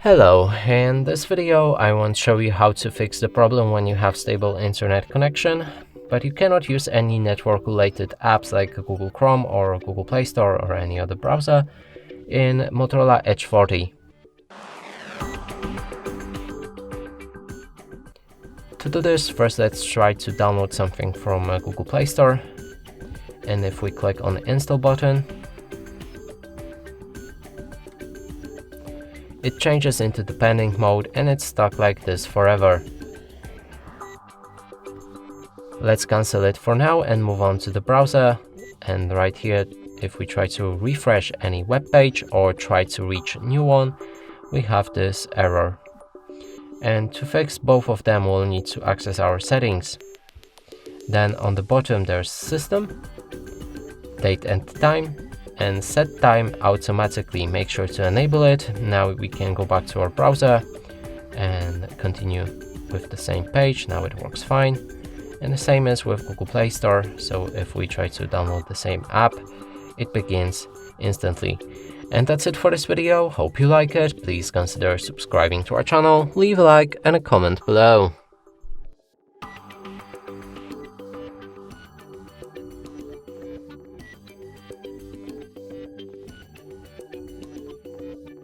Hello, in this video I want to show you how to fix the problem when you have stable internet connection, but you cannot use any network related apps like Google Chrome or Google Play Store or any other browser in Motorola Edge 40. To do this, first let's try to download something from Google Play Store, and if we click on the install button, it changes into the pending mode and it's stuck like this forever. Let's cancel it for now and move on to the browser, and right here, if we try to refresh any web page or try to reach a new one, we have this error. And to fix both of them, we'll need to access our settings. Then on the bottom there's System, Date and Time, and Set Time automatically. Make sure to enable it. Now we can go back to our browser and continue with the same page. Now it works fine. And the same is with Google Play Store. So if we try to download the same app, it begins instantly. And that's it for this video. Hope you like it. Please consider subscribing to our channel, leave a like and a comment below.